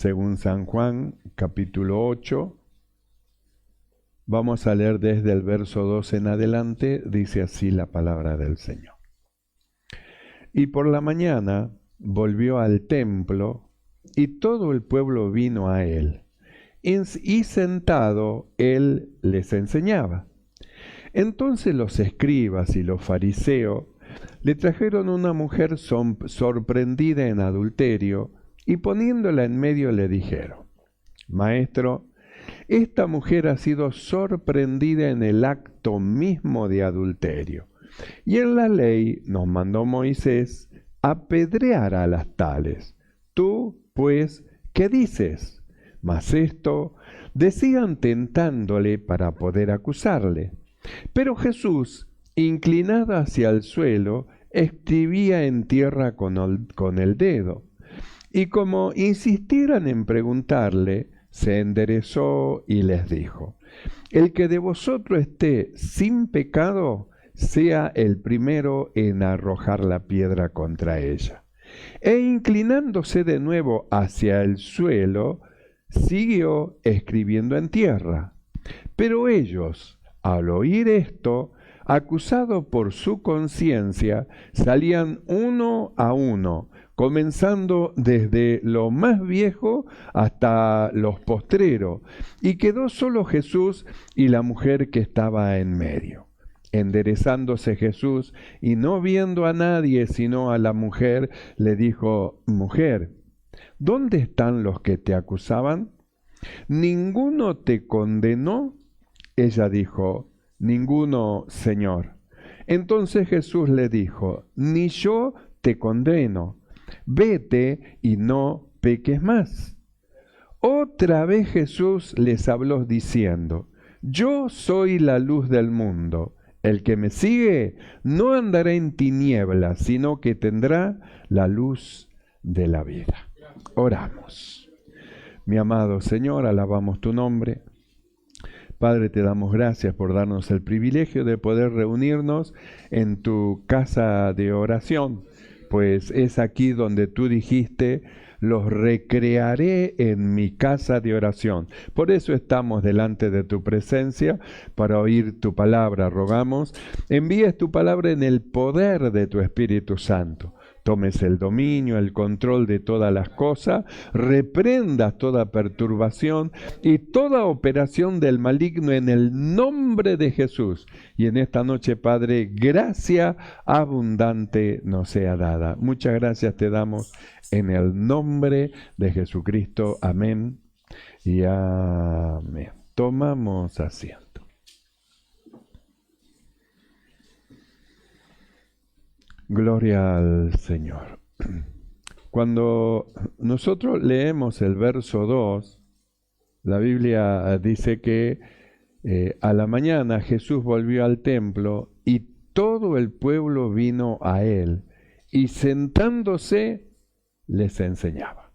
según San Juan, capítulo 8. Vamos a leer desde el verso 2 en adelante, dice así la palabra del Señor. Y por la mañana volvió al templo, y todo el pueblo vino a él, y sentado él les enseñaba. Entonces los escribas y los fariseos le trajeron una mujer sorprendida en adulterio, y poniéndola en medio le dijeron: Maestro, esta mujer ha sido sorprendida en el acto mismo de adulterio, y en la ley nos mandó Moisés apedrear a las tales. Tú, pues, ¿qué dices? Mas esto decían tentándole para poder acusarle. Pero Jesús, inclinado hacia el suelo, escribía en tierra con el dedo. Y como insistieran en preguntarle, se enderezó y les dijo: El que de vosotros esté sin pecado, sea el primero en arrojar la piedra contra ella. E inclinándose de nuevo hacia el suelo, siguió escribiendo en tierra. Pero ellos, al oír esto, acusados por su conciencia, salían uno a uno, comenzando desde lo más viejo hasta los postreros, y quedó solo Jesús y la mujer que estaba en medio. Enderezándose Jesús y no viendo a nadie sino a la mujer, le dijo: Mujer, ¿dónde están los que te acusaban? ¿Ninguno te condenó? Ella dijo: Ninguno, Señor. Entonces Jesús le dijo: Ni yo te condeno. Vete y no peques más. Otra vez Jesús les habló diciendo: Yo soy la luz del mundo. El que me sigue no andará en tinieblas, sino que tendrá la luz de la vida. Oramos. Mi amado Señor, alabamos tu nombre. Padre, te damos gracias por darnos el privilegio de poder reunirnos en tu casa de oración, pues es aquí donde tú dijiste: los recrearé en mi casa de oración. Por eso estamos delante de tu presencia, para oír tu palabra. Rogamos, envíes tu palabra en el poder de tu Espíritu Santo. Tomes el dominio, el control de todas las cosas, reprendas toda perturbación y toda operación del maligno en el nombre de Jesús. Y en esta noche, Padre, gracia abundante nos sea dada. Muchas gracias te damos en el nombre de Jesucristo. Amén y amén. Tomamos asiento. Gloria al Señor. Cuando nosotros leemos el verso 2, la Biblia dice que a la mañana Jesús volvió al templo y todo el pueblo vino a él, y sentándose les enseñaba.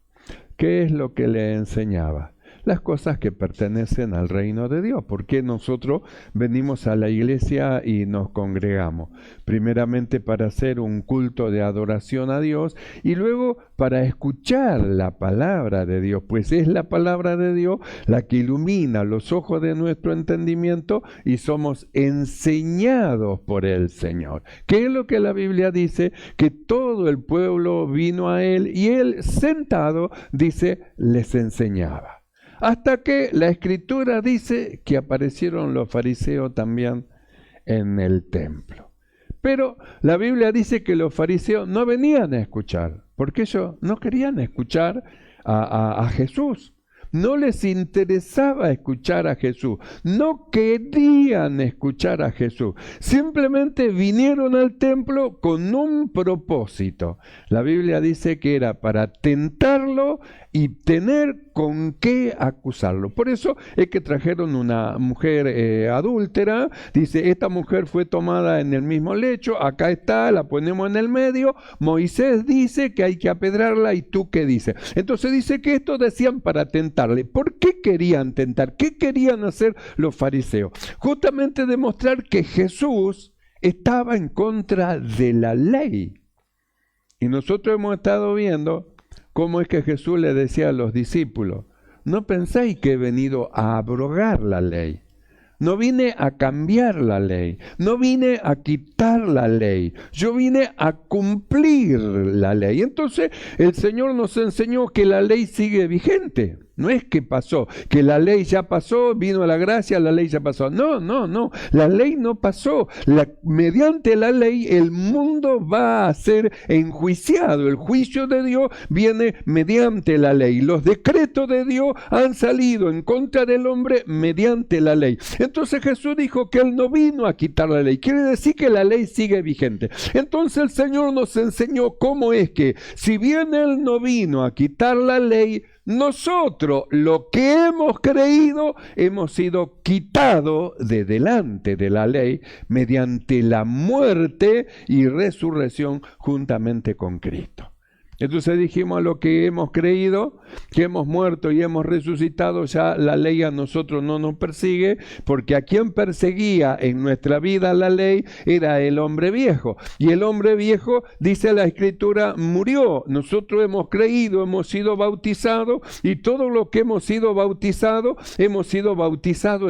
¿Qué es lo que le enseñaba? Las cosas que pertenecen al reino de Dios. ¿Por qué nosotros venimos a la iglesia y nos congregamos? Primeramente para hacer un culto de adoración a Dios, y luego para escuchar la palabra de Dios, pues es la palabra de Dios la que ilumina los ojos de nuestro entendimiento y somos enseñados por el Señor. ¿Qué es lo que la Biblia dice? Que todo el pueblo vino a él y él sentado, dice, les enseñaba. Hasta que la Escritura dice que aparecieron los fariseos también en el templo. Pero la Biblia dice que los fariseos no venían a escuchar, porque ellos no querían escuchar a Jesús. No les interesaba escuchar a Jesús, no querían escuchar a Jesús, simplemente vinieron al templo con un propósito. La Biblia dice que era para tentarlo y tener con qué acusarlo. Por eso es que trajeron una mujer adúltera. Dice: esta mujer fue tomada en el mismo lecho, acá está, la ponemos en el medio. Moisés dice que hay que apedrarla, ¿y tú qué dices? Entonces dice que esto decían para tentarle. ¿Por qué querían tentar? ¿Qué querían hacer los fariseos? Justamente demostrar que Jesús estaba en contra de la ley. Y nosotros hemos estado viendo cómo es que Jesús le decía a los discípulos: no penséis que he venido a abrogar la ley. No vine a cambiar la ley, no vine a quitar la ley, yo vine a cumplir la ley. Entonces el Señor nos enseñó que la ley sigue vigente. No es que pasó, que la ley ya pasó, vino la gracia, la ley ya pasó. No, la ley no pasó. Mediante la ley el mundo va a ser enjuiciado. El juicio de Dios viene mediante la ley. Los decretos de Dios han salido en contra del hombre mediante la ley. Entonces Jesús dijo que Él no vino a quitar la ley. Quiere decir que la ley sigue vigente. Entonces el Señor nos enseñó cómo es que, si bien Él no vino a quitar la ley, nosotros, lo que hemos creído, hemos sido quitados de delante de la ley mediante la muerte y resurrección juntamente con Cristo. Entonces dijimos: a lo que hemos creído, que hemos muerto y hemos resucitado, ya la ley a nosotros no nos persigue, porque a quien perseguía en nuestra vida la ley era el hombre viejo. Y el hombre viejo, dice la Escritura, murió. Nosotros hemos creído, hemos sido bautizados, y todo lo que hemos sido bautizados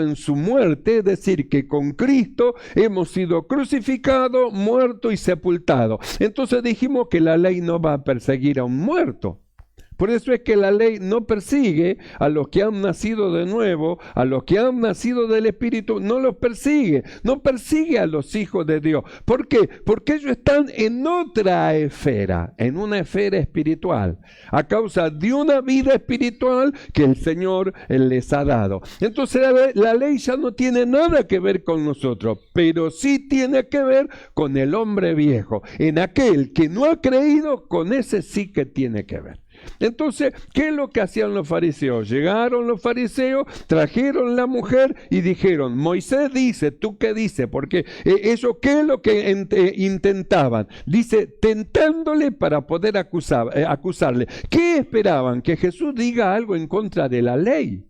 en su muerte, es decir, que con Cristo hemos sido crucificados, muertos y sepultados. Entonces dijimos que la ley no va a perseguir a un muerto. Por eso es que la ley no persigue a los que han nacido de nuevo, a los que han nacido del Espíritu, no los persigue, no persigue a los hijos de Dios. ¿Por qué? Porque ellos están en otra esfera, en una esfera espiritual, a causa de una vida espiritual que el Señor les ha dado. Entonces la ley ya no tiene nada que ver con nosotros, pero sí tiene que ver con el hombre viejo. En aquel que no ha creído, con ese sí que tiene que ver. Entonces, ¿qué es lo que hacían los fariseos? Llegaron los fariseos, trajeron la mujer y dijeron: Moisés dice, ¿tú qué dices? Porque eso, ¿qué es lo que intentaban? Dice, tentándole para poder acusarle. ¿Qué esperaban? Que Jesús diga algo en contra de la ley.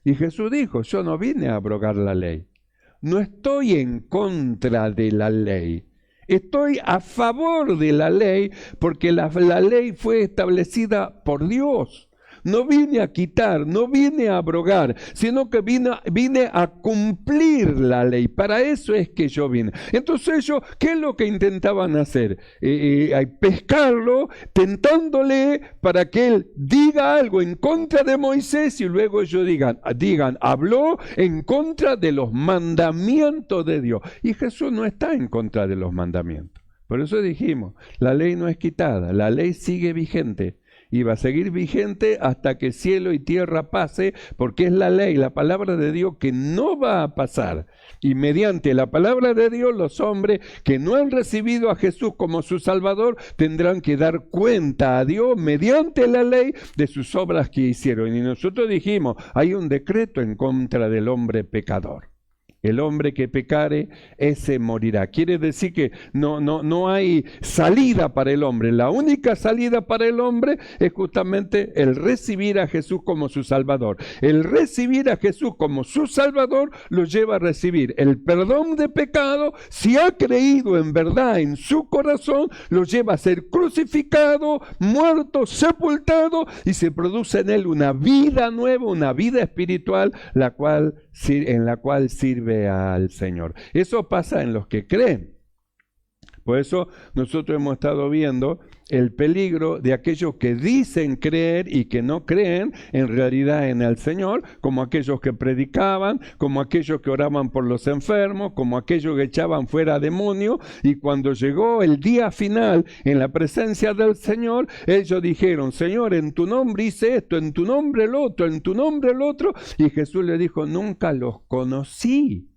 Y Jesús dijo: yo no vine a abrogar la ley. No estoy en contra de la ley. Estoy a favor de la ley, porque la ley fue establecida por Dios. No vine a quitar, no vine a abrogar, sino que vine a cumplir la ley. Para eso es que yo vine. Entonces ellos, ¿qué es lo que intentaban hacer? Pescarlo, tentándole para que él diga algo en contra de Moisés, y luego ellos digan, habló en contra de los mandamientos de Dios. Y Jesús no está en contra de los mandamientos. Por eso dijimos, la ley no es quitada, la ley sigue vigente. Y va a seguir vigente hasta que cielo y tierra pase, porque es la ley, la palabra de Dios, que no va a pasar. Y mediante la palabra de Dios, los hombres que no han recibido a Jesús como su Salvador tendrán que dar cuenta a Dios mediante la ley de sus obras que hicieron. Y nosotros dijimos, hay un decreto en contra del hombre pecador. El hombre que pecare, ese morirá. Quiere decir que no hay salida para el hombre. La única salida para el hombre es justamente el recibir a Jesús como su Salvador. El recibir a Jesús como su Salvador lo lleva a recibir el perdón de pecado. Si ha creído en verdad en su corazón, lo lleva a ser crucificado, muerto, sepultado, y se produce en él una vida nueva, una vida espiritual, en la cual sirve al Señor. Eso pasa en los que creen. Por eso nosotros hemos estado viendo el peligro de aquellos que dicen creer y que no creen en realidad en el Señor, como aquellos que predicaban, como aquellos que oraban por los enfermos, como aquellos que echaban fuera demonios, y cuando llegó el día final en la presencia del Señor, ellos dijeron: Señor, en tu nombre hice esto, en tu nombre el otro, en tu nombre el otro, y Jesús le dijo: nunca los conocí.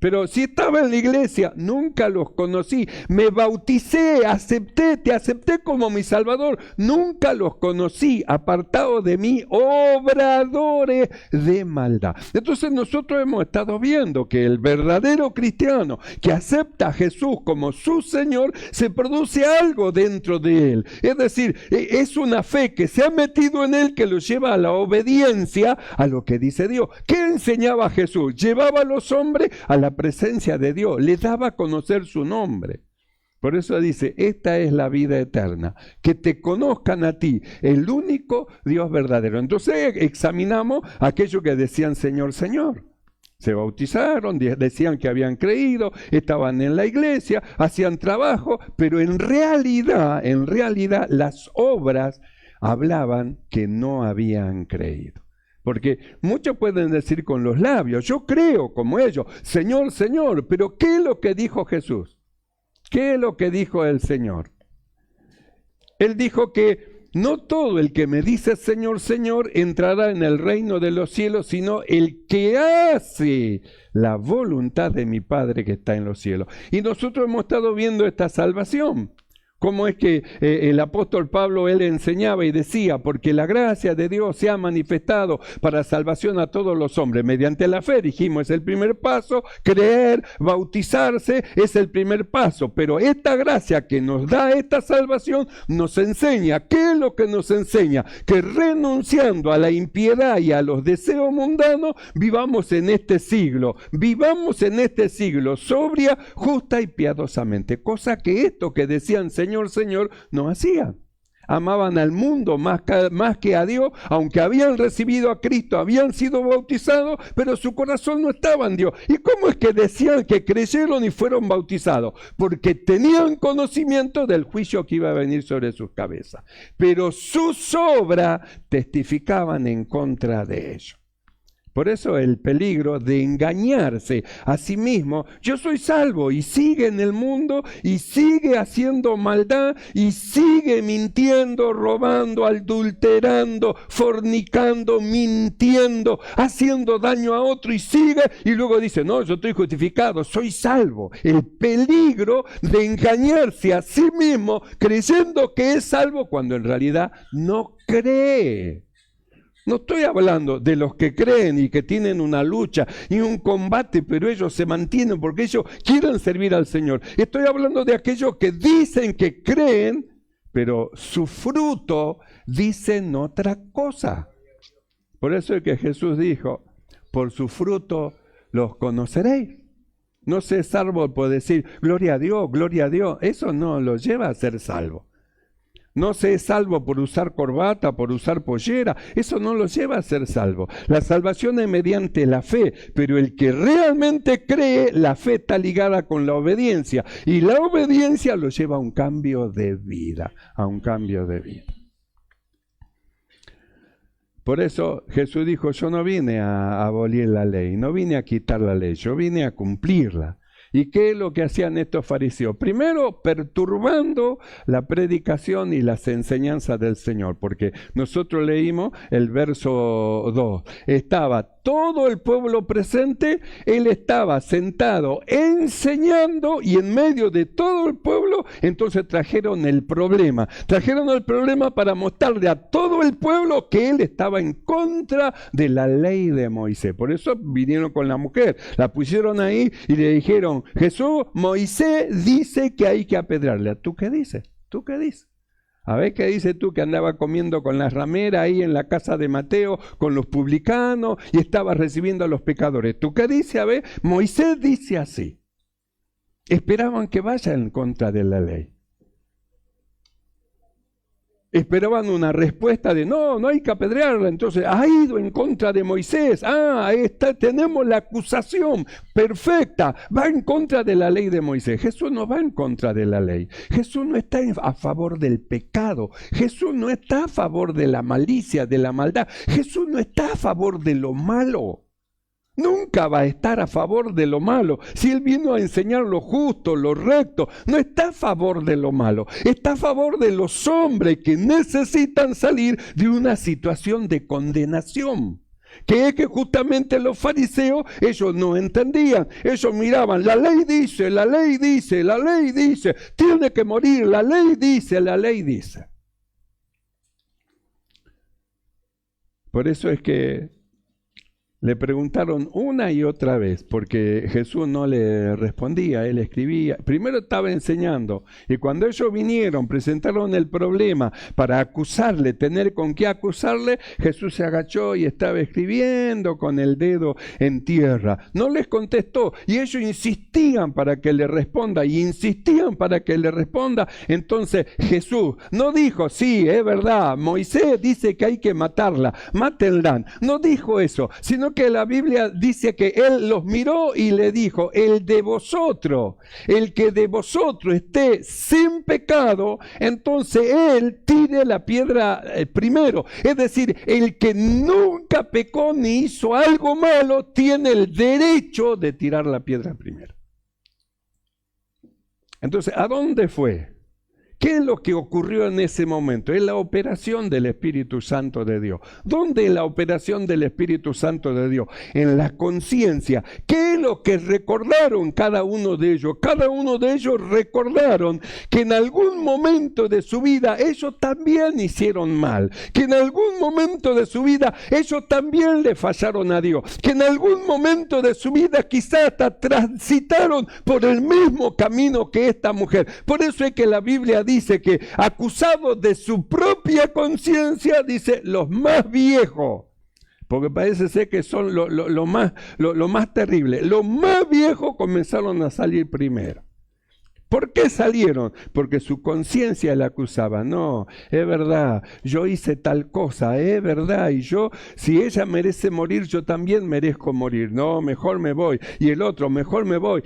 Pero si estaba en la iglesia, nunca los conocí. Me bauticé, te acepté como mi Salvador. Nunca los conocí, apartados de mí, obradores de maldad. Entonces nosotros hemos estado viendo que el verdadero cristiano que acepta a Jesús como su Señor, se produce algo dentro de él. Es decir, es una fe que se ha metido en él, que lo lleva a la obediencia a lo que dice Dios. ¿Qué enseñaba Jesús? Llevaba a los hombres a la presencia de Dios, les daba a conocer su nombre. Por eso dice, esta es la vida eterna, que te conozcan a ti, el único Dios verdadero. Entonces examinamos aquellos que decían Señor, Señor. Se bautizaron, decían que habían creído, estaban en la iglesia, hacían trabajo, pero en realidad las obras hablaban que no habían creído. Porque muchos pueden decir con los labios, yo creo como ellos, Señor, Señor, pero ¿qué es lo que dijo Jesús? ¿Qué es lo que dijo el Señor? Él dijo que no todo el que me dice Señor, Señor entrará en el reino de los cielos, sino el que hace la voluntad de mi Padre que está en los cielos. Y nosotros hemos estado viendo esta salvación. Cómo es que el apóstol Pablo, él enseñaba y decía, porque la gracia de Dios se ha manifestado para salvación a todos los hombres, mediante la fe, dijimos, es el primer paso, creer, bautizarse, es el primer paso, pero esta gracia que nos da esta salvación, nos enseña, ¿qué es lo que nos enseña? Que renunciando a la impiedad y a los deseos mundanos, vivamos en este siglo sobria, justa y piadosamente, cosa que esto que decían Señor, Señor, no hacían. Amaban al mundo más que a Dios, aunque habían recibido a Cristo, habían sido bautizados, pero su corazón no estaba en Dios. ¿Y cómo es que decían que creyeron y fueron bautizados? Porque tenían conocimiento del juicio que iba a venir sobre sus cabezas. Pero sus obras testificaban en contra de ellos. Por eso el peligro de engañarse a sí mismo. Yo soy salvo y sigue en el mundo y sigue haciendo maldad y sigue mintiendo, robando, adulterando, fornicando, mintiendo, haciendo daño a otro y sigue y luego dice, no, yo estoy justificado, soy salvo. El peligro de engañarse a sí mismo creyendo que es salvo cuando en realidad no cree. No estoy hablando de los que creen y que tienen una lucha y un combate, pero ellos se mantienen porque ellos quieren servir al Señor. Estoy hablando de aquellos que dicen que creen, pero su fruto dicen otra cosa. Por eso es que Jesús dijo, por su fruto los conoceréis. No se es salvo por decir, gloria a Dios, gloria a Dios. Eso no lo lleva a ser salvo. No se es salvo por usar corbata, por usar pollera. Eso no lo lleva a ser salvo. La salvación es mediante la fe, pero el que realmente cree, la fe está ligada con la obediencia. Y la obediencia lo lleva a un cambio de vida, a un cambio de vida. Por eso Jesús dijo, yo no vine a abolir la ley, no vine a quitar la ley, yo vine a cumplirla. ¿Y qué es lo que hacían estos fariseos? Primero, perturbando la predicación y las enseñanzas del Señor, porque nosotros leímos el verso 2. Estaba todo el pueblo presente, él estaba sentado enseñando y en medio de todo el pueblo, entonces trajeron el problema. Trajeron el problema para mostrarle a todo el pueblo que él estaba en contra de la ley de Moisés. Por eso vinieron con la mujer, la pusieron ahí y le dijeron, Jesús, Moisés dice que hay que apedrearle. ¿Tú qué dices? ¿Tú qué dices? A ver qué dices tú que andaba comiendo con las rameras ahí en la casa de Mateo, con los publicanos y estaba recibiendo a los pecadores. ¿Tú qué dices? A ver, Moisés dice así. Esperaban que vaya en contra de la ley. Esperaban una respuesta de no hay que apedrearla, entonces ha ido en contra de Moisés, ahí está, tenemos la acusación perfecta, va en contra de la ley de Moisés. Jesús no va en contra de la ley, Jesús no está a favor del pecado, Jesús no está a favor de la malicia, de la maldad, Jesús no está a favor de lo malo. Nunca va a estar a favor de lo malo. Si Él vino a enseñar lo justo, lo recto, no está a favor de lo malo. Está a favor de los hombres que necesitan salir de una situación de condenación. Que es que justamente los fariseos, ellos no entendían. Ellos miraban, la ley dice, la ley dice, la ley dice, tiene que morir, la ley dice, la ley dice. Por eso es que Le preguntaron una y otra vez, porque Jesús no le respondía, él escribía. Primero estaba enseñando, y cuando ellos vinieron, presentaron el problema para acusarle, tener con qué acusarle, Jesús se agachó y estaba escribiendo con el dedo en tierra. No les contestó, y ellos insistían para que le responda, y insistían para que le responda. Entonces Jesús no dijo, sí, es verdad, Moisés dice que hay que matarla, mátenla. No dijo eso, sino que la Biblia dice que él los miró y le dijo, el que de vosotros esté sin pecado, entonces él tire la piedra primero. Es decir, el que nunca pecó ni hizo algo malo, tiene el derecho de tirar la piedra primero. Entonces, ¿a dónde fue? ¿Qué es lo que ocurrió en ese momento? Es la operación del Espíritu Santo de Dios. ¿Dónde es la operación del Espíritu Santo de Dios? En la conciencia. ¿Qué es lo que recordaron cada uno de ellos? Cada uno de ellos recordaron que en algún momento de su vida ellos también hicieron mal. Que en algún momento de su vida ellos también le fallaron a Dios. Que en algún momento de su vida quizás hasta transitaron por el mismo camino que esta mujer. Por eso es que la Biblia dice que acusados de su propia conciencia, dice los más viejos, porque parece ser que son lo más terrible, los más viejos comenzaron a salir primero. ¿Por qué salieron? Porque su conciencia le acusaba. No, es verdad, yo hice tal cosa, es verdad, y yo, si ella merece morir, yo también merezco morir. No, mejor me voy. Y el otro, mejor me voy.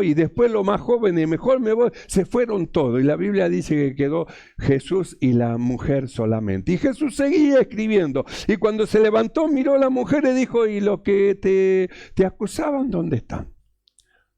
Y después los más jóvenes, mejor me voy. Se fueron todos. Y la Biblia dice que quedó Jesús y la mujer solamente. Y Jesús seguía escribiendo. Y cuando se levantó, miró a la mujer y dijo, ¿y los que te acusaban, dónde están?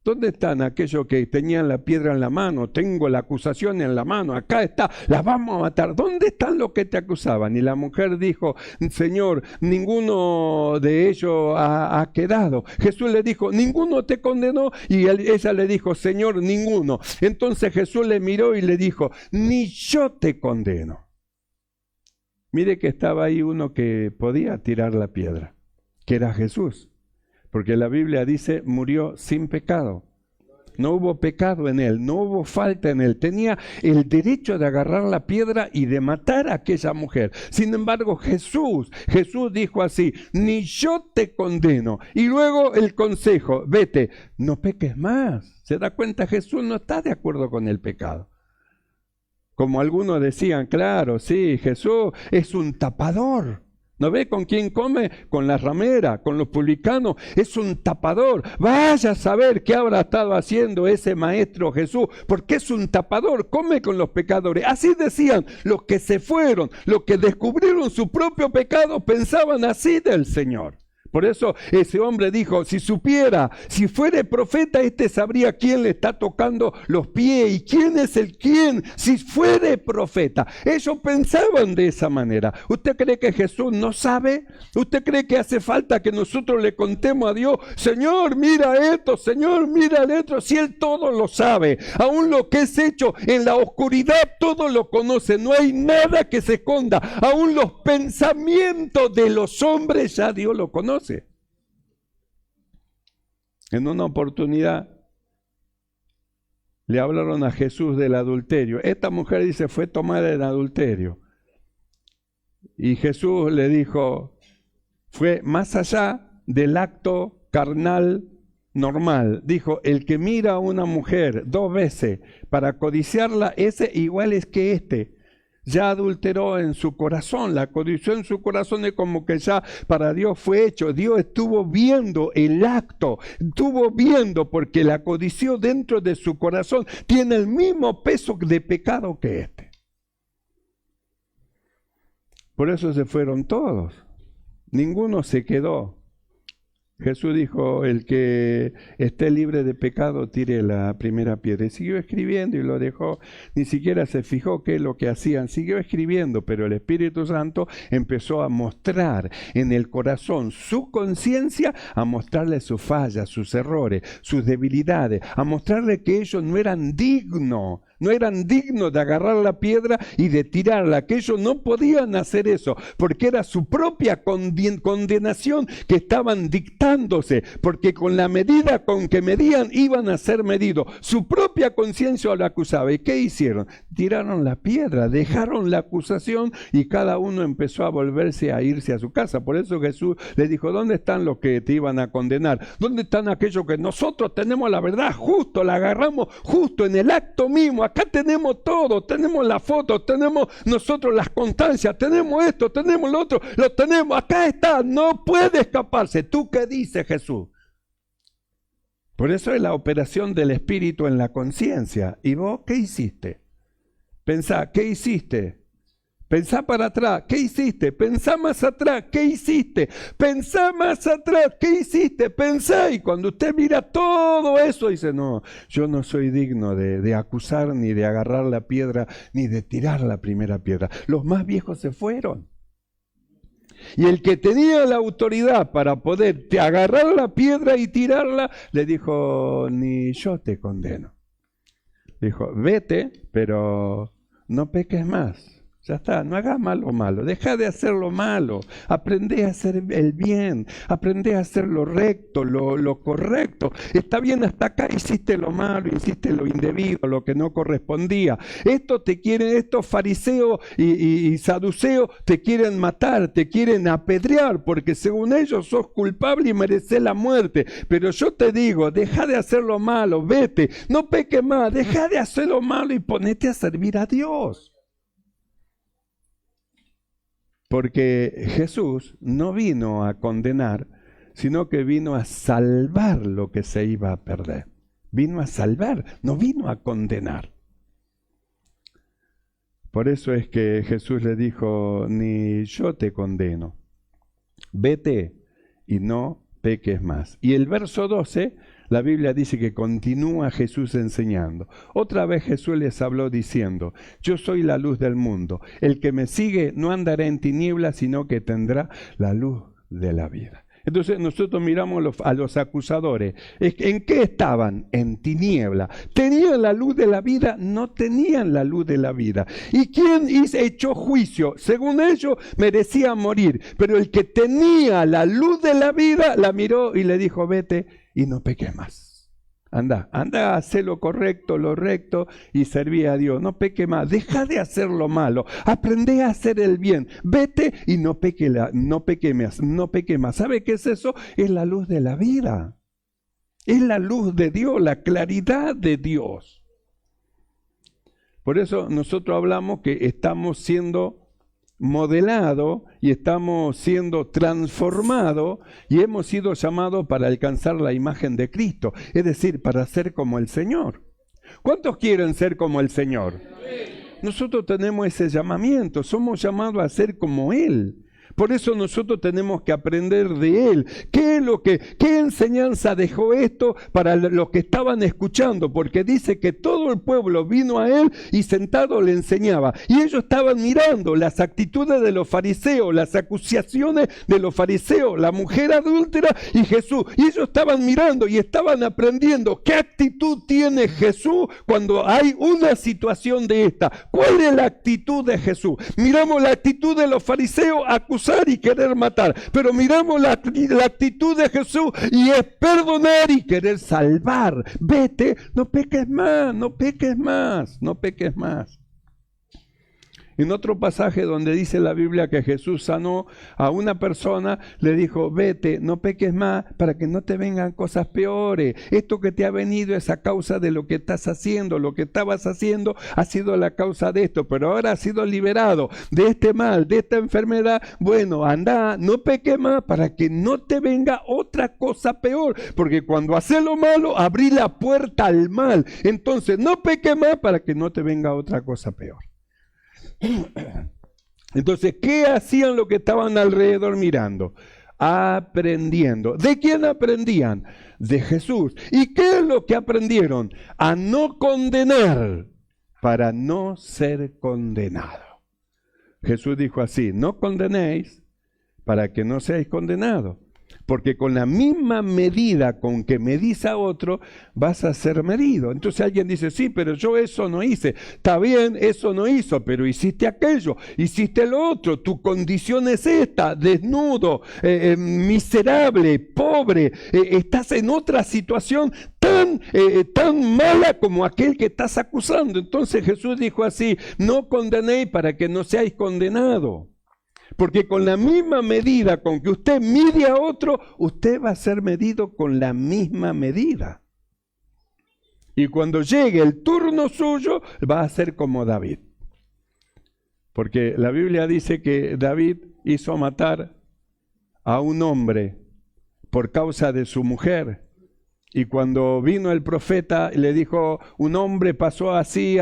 ¿Dónde están aquellos que tenían la piedra en la mano? Tengo la acusación en la mano, acá está, las vamos a matar. ¿Dónde están los que te acusaban? Y la mujer dijo, Señor, ninguno de ellos ha quedado. Jesús le dijo, ¿ninguno te condenó? Y ella le dijo, Señor, ninguno. Entonces Jesús le miró y le dijo, ni yo te condeno. Mire que estaba ahí uno que podía tirar la piedra, que era Jesús. Porque la Biblia dice, murió sin pecado. No hubo pecado en él, no hubo falta en él. Tenía el derecho de agarrar la piedra y de matar a aquella mujer. Sin embargo, Jesús dijo así, ni yo te condeno. Y luego el consejo, vete, no peques más. ¿Se da cuenta? Jesús no está de acuerdo con el pecado. Como algunos decían, claro, sí, Jesús es un tapador. ¿No ve con quién come? Con la ramera, con los publicanos. Es un tapador. Vaya a saber qué habrá estado haciendo ese maestro Jesús, porque es un tapador, come con los pecadores. Así decían los que se fueron, los que descubrieron su propio pecado, pensaban así del Señor. Por eso ese hombre dijo, si supiera, si fuere profeta, sabría quién le está tocando los pies y quién es el quién, si fuere profeta. Ellos pensaban de esa manera. ¿Usted cree que Jesús no sabe? ¿Usted cree que hace falta que nosotros le contemos a Dios, Señor, mira esto, Señor, mira el otro? Si Él todo lo sabe, aún lo que es hecho en la oscuridad, todo lo conoce. No hay nada que se esconda. Aún los pensamientos de los hombres ya Dios lo conoce. En una oportunidad le hablaron a Jesús del adulterio. Esta mujer dice, fue tomada en adulterio. Y Jesús le dijo, fue más allá del acto carnal normal. Dijo, el que mira a una mujer 2 veces para codiciarla, ese igual es que ya adulteró en su corazón. La codició en su corazón es como que ya para Dios fue hecho. Dios estuvo viendo el acto, estuvo viendo porque la codició dentro de su corazón. Tiene el mismo peso de pecado que Por eso se fueron todos. Ninguno se quedó. Jesús dijo, el que esté libre de pecado tire la primera piedra. Y siguió escribiendo y lo dejó, ni siquiera se fijó qué es lo que hacían. Siguió escribiendo, pero el Espíritu Santo empezó a mostrar en el corazón su conciencia, a mostrarle sus fallas, sus errores, sus debilidades, a mostrarle que ellos no eran dignos No eran dignos de agarrar la piedra y de tirarla, que ellos no podían hacer eso, porque era su propia condenación que estaban dictándose, porque con la medida con que medían iban a ser medidos. Su propia conciencia lo acusaba. ¿Y qué hicieron? Tiraron la piedra, dejaron la acusación y cada uno empezó a volverse a irse a su casa. Por eso Jesús le dijo, ¿dónde están los que te iban a condenar? ¿Dónde están aquellos que nosotros tenemos la verdad justo, la agarramos justo en el acto mismo? Acá tenemos todo, tenemos la foto, tenemos nosotros las constancias, tenemos esto, tenemos lo otro, lo tenemos, acá está, no puede escaparse. ¿Tú qué dices, Jesús? Por eso es la operación del Espíritu en la conciencia. ¿Y vos qué hiciste? Pensá, ¿qué hiciste? Pensá para atrás, ¿qué hiciste? Pensá más atrás, ¿qué hiciste? Pensá más atrás, ¿qué hiciste? Pensá, y cuando usted mira todo eso, dice, no, yo no soy digno de acusar, ni de agarrar la piedra, ni de tirar la primera piedra. Los más viejos se fueron. Y el que tenía la autoridad para poder agarrar la piedra y tirarla, le dijo, ni yo te condeno. Dijo, vete, pero no peques más. Ya está, no hagas malo, deja de hacer lo malo, aprende a hacer el bien, aprende a hacer lo recto, lo correcto. Está bien, hasta acá hiciste lo malo, hiciste lo indebido, lo que no correspondía. Estos fariseos y saduceos te quieren matar, te quieren apedrear, porque según ellos sos culpable y mereces la muerte. Pero yo te digo, deja de hacer lo malo, vete, no peques más, deja de hacer lo malo y ponete a servir a Dios. Porque Jesús no vino a condenar, sino que vino a salvar lo que se iba a perder. Vino a salvar, no vino a condenar. Por eso es que Jesús le dijo, ni yo te condeno. Vete y no peques más. Y el verso 12, la Biblia dice que continúa Jesús enseñando. Otra vez Jesús les habló diciendo, yo soy la luz del mundo. El que me sigue no andará en tinieblas, sino que tendrá la luz de la vida. Entonces nosotros miramos a los acusadores. ¿En qué estaban? En tiniebla. ¿Tenían la luz de la vida? No tenían la luz de la vida. ¿Y quién echó juicio? Según ellos merecía morir. Pero el que tenía la luz de la vida la miró y le dijo, vete y no peques más. Anda a hacer lo correcto, lo recto y serví a Dios. No peque más, deja de hacer lo malo, aprende a hacer el bien. Vete y no peque más. ¿Sabe qué es eso? Es la luz de la vida. Es la luz de Dios, la claridad de Dios. Por eso nosotros hablamos que estamos siendo modelado y estamos siendo transformados y hemos sido llamados para alcanzar la imagen de Cristo, es decir, para ser como el Señor. ¿Cuántos quieren ser como el Señor? Nosotros tenemos ese llamamiento, somos llamados a ser como Él. Por eso nosotros tenemos que aprender de Él. ¿Qué enseñanza dejó esto para los que estaban escuchando? Porque dice que todo el pueblo vino a Él y sentado le enseñaba. Y ellos estaban mirando las actitudes de los fariseos, las acusaciones de los fariseos, la mujer adúltera y Jesús. Y ellos estaban mirando y estaban aprendiendo qué actitud tiene Jesús cuando hay una situación de esta. ¿Cuál es la actitud de Jesús? Miramos la actitud de los fariseos acusando y querer matar, pero miramos la actitud de Jesús y es perdonar y querer salvar. Vete, no peques más, no peques más, no peques más. En otro pasaje donde dice la Biblia que Jesús sanó a una persona, le dijo, vete, no peques más para que no te vengan cosas peores. Esto que te ha venido es a causa de lo que estás haciendo. Lo que estabas haciendo ha sido la causa de esto, pero ahora has sido liberado de este mal, de esta enfermedad. Bueno, anda, no peques más para que no te venga otra cosa peor. Porque cuando haces lo malo, abrí la puerta al mal. Entonces, no peques más para que no te venga otra cosa peor. Entonces, ¿qué hacían los que estaban alrededor mirando? Aprendiendo. ¿De quién aprendían? De Jesús. ¿Y qué es lo que aprendieron? A no condenar para no ser condenado. Jesús dijo así, no condenéis para que no seáis condenados. Porque con la misma medida con que medís a otro, vas a ser medido. Entonces alguien dice, sí, pero yo eso no hice. Está bien, eso no hizo, pero hiciste aquello, hiciste lo otro. Tu condición es esta, desnudo, miserable, pobre. Estás en otra situación tan mala como aquel que estás acusando. Entonces Jesús dijo así, no condenéis para que no seáis condenados. Porque con la misma medida con que usted mide a otro, usted va a ser medido con la misma medida. Y cuando llegue el turno suyo, va a ser como David. Porque la Biblia dice que David hizo matar a un hombre por causa de su mujer. Y cuando vino el profeta, le dijo, un hombre pasó así,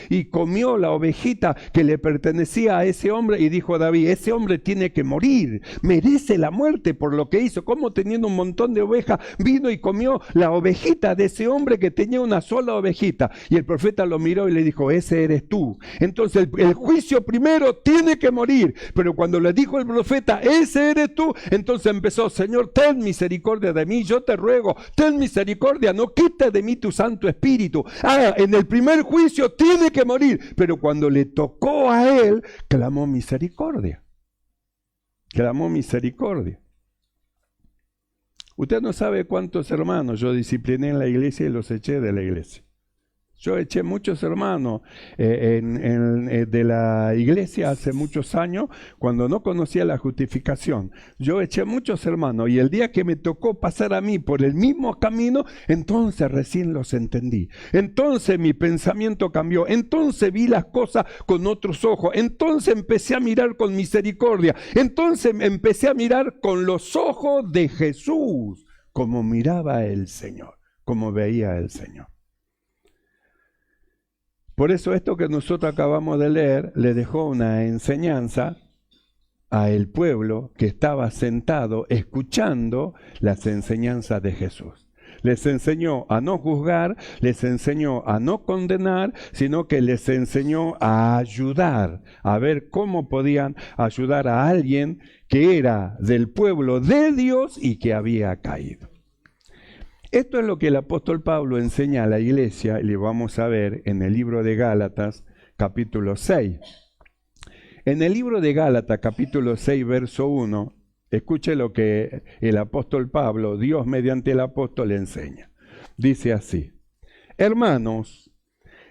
y comió la ovejita que le pertenecía a ese hombre. Y dijo David, ese hombre tiene que morir, merece la muerte por lo que hizo. Como teniendo un montón de ovejas, vino y comió la ovejita de ese hombre que tenía una sola ovejita. Y el profeta lo miró y le dijo, ese eres tú. Entonces el juicio primero tiene que morir. Pero cuando le dijo el profeta, ese eres tú, entonces empezó, Señor, ten misericordia de mí, yo te ruego, ten misericordia, no quites de mí tu Santo Espíritu. En el primer juicio tiene que morir, pero cuando le tocó a él, clamó misericordia. Clamó misericordia. Usted no sabe cuántos hermanos yo discipliné en la iglesia y los eché de la iglesia. Yo eché muchos hermanos de la iglesia hace muchos años, cuando no conocía la justificación. Yo eché muchos hermanos y el día que me tocó pasar a mí por el mismo camino, entonces recién los entendí. Entonces mi pensamiento cambió. Entonces vi las cosas con otros ojos. Entonces empecé a mirar con misericordia. Entonces empecé a mirar con los ojos de Jesús, como miraba el Señor, como veía el Señor. Por eso esto que nosotros acabamos de leer le dejó una enseñanza al pueblo que estaba sentado escuchando las enseñanzas de Jesús. Les enseñó a no juzgar, les enseñó a no condenar, sino que les enseñó a ayudar, a ver cómo podían ayudar a alguien que era del pueblo de Dios y que había caído. Esto es lo que el apóstol Pablo enseña a la iglesia y lo vamos a ver en el libro de Gálatas, capítulo 6. En el libro de Gálatas, capítulo 6, verso 1, escuche lo que el apóstol Pablo, Dios mediante el apóstol, le enseña. Dice así, hermanos,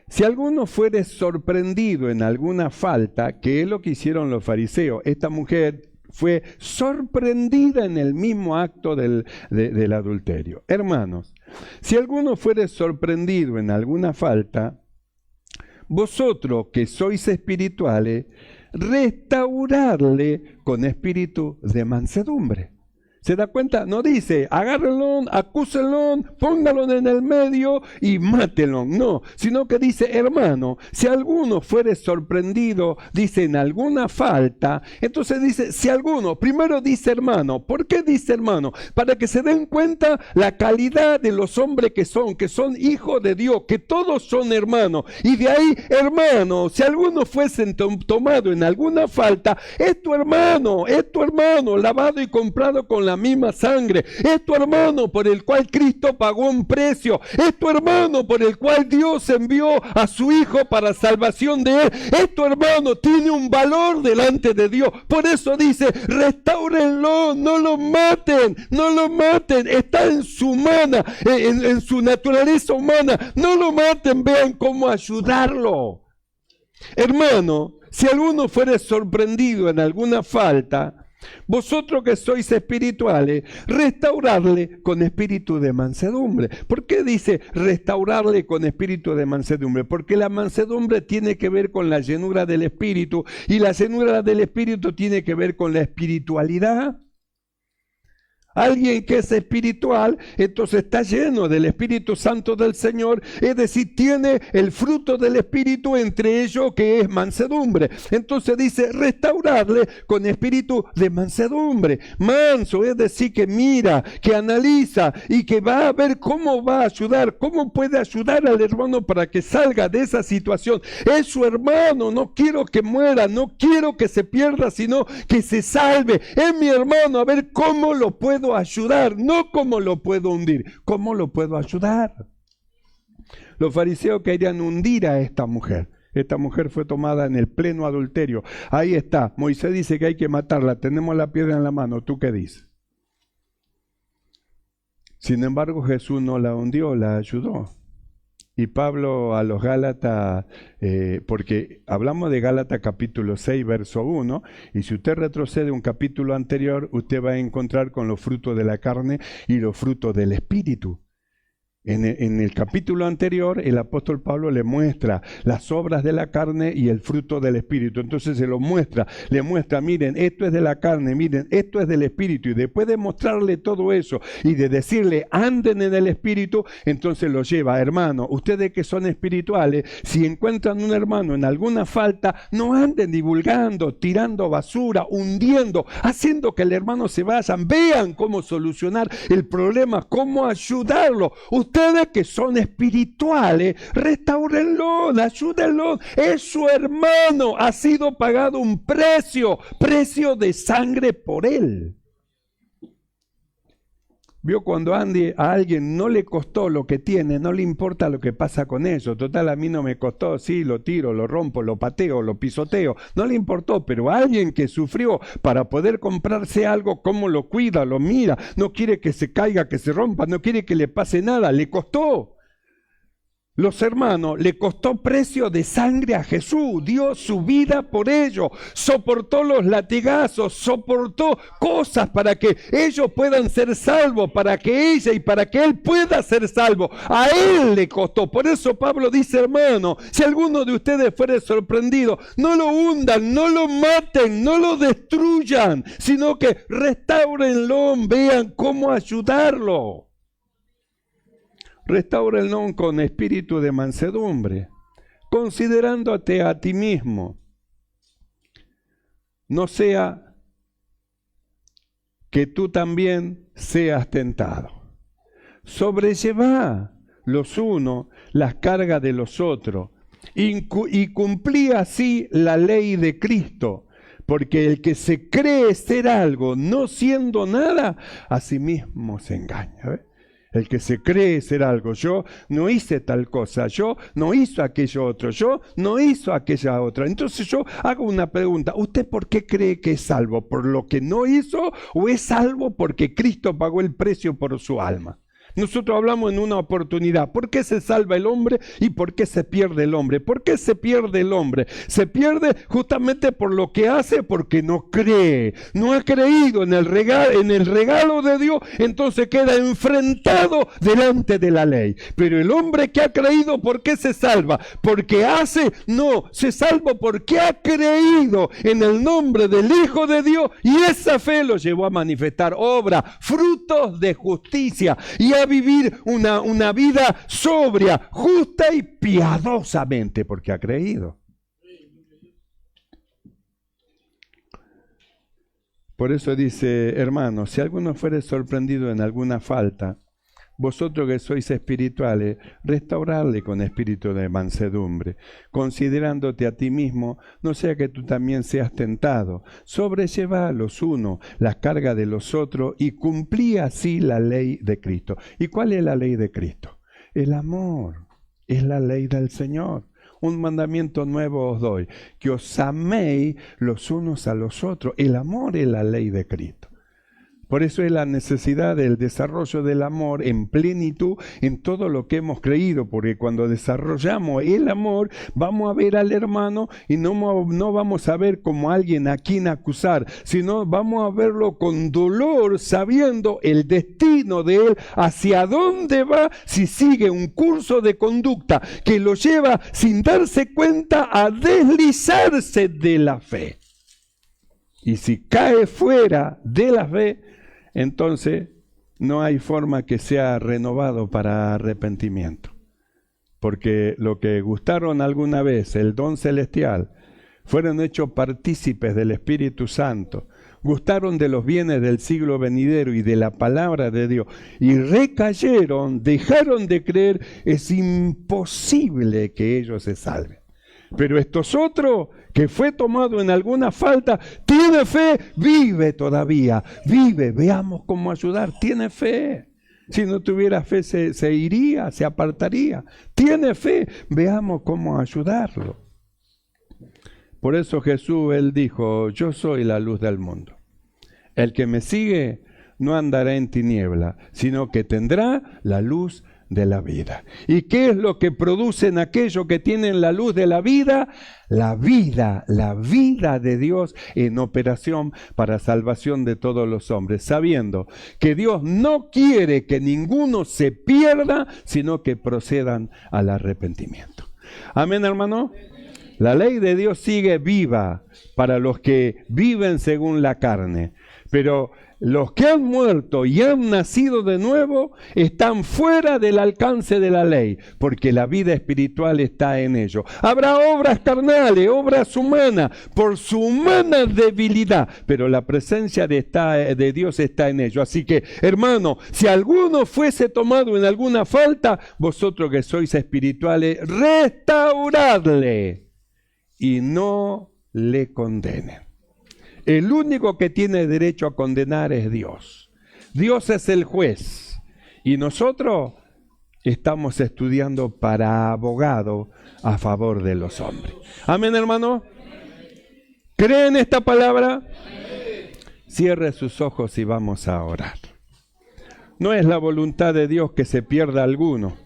si alguno fuere sorprendido en alguna falta, que es lo que hicieron los fariseos, esta mujer fue sorprendida en el mismo acto del adulterio. Hermanos, si alguno fuere sorprendido en alguna falta, vosotros que sois espirituales, restaurarle con espíritu de mansedumbre. ¿Se da cuenta? No dice, agárrenlo, acúsenlo, pónganlo en el medio y mátenlo. No, sino que dice, hermano, si alguno fuere sorprendido, dice, en alguna falta, entonces dice, si alguno, primero dice hermano. ¿Por qué dice hermano? Para que se den cuenta la calidad de los hombres que son hijos de Dios, que todos son hermanos. Y de ahí, hermano, si alguno fuese tomado en alguna falta, es tu hermano, lavado y comprado con la misma sangre, es tu hermano por el cual Cristo pagó un precio, es tu hermano por el cual Dios envió a su Hijo para salvación de él, es tu hermano, tiene un valor delante de Dios. Por eso dice, restáurenlo, no lo maten, está en su humana, en su naturaleza humana, no lo maten, vean cómo ayudarlo. Hermano, si alguno fuere sorprendido en alguna falta, vosotros que sois espirituales, restaurarle con espíritu de mansedumbre. ¿Por qué dice restaurarle con espíritu de mansedumbre? Porque la mansedumbre tiene que ver con la llenura del espíritu, y la llenura del espíritu tiene que ver con la espiritualidad. Alguien que es espiritual, entonces está lleno del Espíritu Santo del Señor, es decir, tiene el fruto del Espíritu, entre ellos que es mansedumbre. Entonces dice, restaurarle con espíritu de mansedumbre. Manso, es decir, que mira, que analiza y que va a ver cómo va a ayudar, cómo puede ayudar al hermano para que salga de esa situación. Es su hermano, no quiero que muera, no quiero que se pierda, sino que se salve. Es mi hermano, a ver cómo lo puedo ayudar, no cómo lo puedo hundir, cómo lo puedo ayudar. Los fariseos querían hundir a esta mujer. Esta mujer fue tomada en el pleno adulterio. Ahí está, Moisés dice que hay que matarla, tenemos la piedra en la mano, ¿tú qué dices? Sin embargo, Jesús no la hundió, la ayudó. Y Pablo a los Gálatas, porque hablamos de Gálatas capítulo 6, verso 1, y si usted retrocede un capítulo anterior, usted va a encontrar con los frutos de la carne y los frutos del Espíritu. En el capítulo anterior, el apóstol Pablo le muestra las obras de la carne y el fruto del Espíritu. Entonces se lo muestra, le muestra, miren, esto es de la carne, miren, esto es del Espíritu. Y después de mostrarle todo eso y de decirle, anden en el Espíritu, entonces lo lleva, hermano, ustedes que son espirituales, si encuentran un hermano en alguna falta, no anden divulgando, tirando basura, hundiendo, haciendo que el hermano se vaya. Vean cómo solucionar el problema, cómo ayudarlo. Ustedes que son espirituales, restáurenlo, ayúdenlo. Es su hermano, ha sido pagado un precio de sangre por él. Vio, cuando a alguien no le costó lo que tiene, no le importa lo que pasa con eso. Total, a mí no me costó, sí, lo tiro, lo rompo, lo pateo, lo pisoteo. No le importó, pero a alguien que sufrió para poder comprarse algo, cómo lo cuida, lo mira, no quiere que se caiga, que se rompa, no quiere que le pase nada, le costó. Los hermanos, le costó precio de sangre a Jesús, dio su vida por ellos, soportó los latigazos, soportó cosas para que ellos puedan ser salvos, para que ella y para que él pueda ser salvo. A él le costó. Por eso Pablo dice, hermano, si alguno de ustedes fuere sorprendido, no lo hundan, no lo maten, no lo destruyan, sino que restáurenlo, vean cómo ayudarlo. Restáurenlo con espíritu de mansedumbre, considerándote a ti mismo. No sea que tú también seas tentado. Sobrelleva los unos las cargas de los otros y cumplí así la ley de Cristo. Porque el que se cree ser algo no siendo nada, a sí mismo se engaña. ¿Ves? El que se cree ser algo, yo no hice tal cosa, yo no hizo aquello otro, yo no hizo aquella otra. Entonces yo hago una pregunta, ¿usted por qué cree que es salvo? ¿Por lo que no hizo o es salvo porque Cristo pagó el precio por su alma? Nosotros hablamos en una oportunidad, ¿por qué se salva el hombre y por qué se pierde el hombre? ¿Por qué se pierde el hombre? Se pierde justamente por lo que hace, porque no cree, no ha creído en el regalo de Dios, entonces queda enfrentado delante de la ley. Pero el hombre que ha creído, ¿por qué se salva? ¿Porque hace? No, se salva porque ha creído en el nombre del Hijo de Dios y esa fe lo llevó a manifestar obra, frutos de justicia y a vivir una vida sobria, justa y piadosamente, porque ha creído. Por eso dice, hermanos, si alguno fuere sorprendido en alguna falta, vosotros que sois espirituales, restaurarle con espíritu de mansedumbre, considerándote a ti mismo, no sea que tú también seas tentado. Sobrelleva a los unos las cargas de los otros y cumplí así la ley de Cristo. ¿Y cuál es la ley de Cristo? El amor, es la ley del Señor. Un mandamiento nuevo os doy, que os améis los unos a los otros. El amor es la ley de Cristo. Por eso es la necesidad del desarrollo del amor en plenitud en todo lo que hemos creído, porque cuando desarrollamos el amor vamos a ver al hermano y no vamos a ver como alguien a quien acusar, sino vamos a verlo con dolor, sabiendo el destino de él, hacia dónde va si sigue un curso de conducta que lo lleva sin darse cuenta a deslizarse de la fe. Y si cae fuera de la fe, entonces no hay forma que sea renovado para arrepentimiento. Porque lo que gustaron alguna vez, el don celestial, fueron hechos partícipes del Espíritu Santo, gustaron de los bienes del siglo venidero y de la palabra de Dios, y recayeron, dejaron de creer, es imposible que ellos se salven. Pero estos otros, que fue tomado en alguna falta, tiene fe, vive todavía, vive, veamos cómo ayudar, tiene fe. Si no tuviera fe se iría, se apartaría. Tiene fe, veamos cómo ayudarlo. Por eso Jesús, Él dijo, yo soy la luz del mundo. El que me sigue no andará en tiniebla, sino que tendrá la luz de la vida. ¿Y qué es lo que producen aquellos que tienen la luz de la vida? La vida de Dios en operación para salvación de todos los hombres, sabiendo que Dios no quiere que ninguno se pierda, sino que procedan al arrepentimiento. Amén, hermano. La ley de Dios sigue viva para los que viven según la carne, pero los que han muerto y han nacido de nuevo están fuera del alcance de la ley, porque la vida espiritual está en ellos. Habrá obras carnales, obras humanas, por su humana debilidad, pero la presencia de Dios está en ellos. Así que, hermano, si alguno fuese tomado en alguna falta, vosotros que sois espirituales, restauradle y no le condenen. El único que tiene derecho a condenar es Dios. Dios es el juez. Y nosotros estamos estudiando para abogado a favor de los hombres. Amén, hermano. ¿Creen esta palabra? Cierre sus ojos y vamos a orar. No es la voluntad de Dios que se pierda alguno.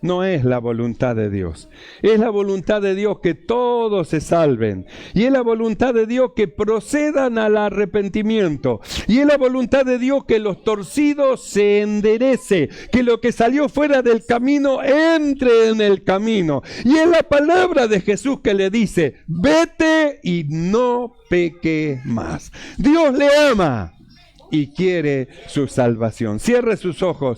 No es la voluntad de Dios. Es la voluntad de Dios que todos se salven. Y es la voluntad de Dios que procedan al arrepentimiento. Y es la voluntad de Dios que los torcidos se enderece. Que lo que salió fuera del camino entre en el camino. Y es la palabra de Jesús que le dice, vete y no peques más. Dios le ama y quiere su salvación. Cierre sus ojos.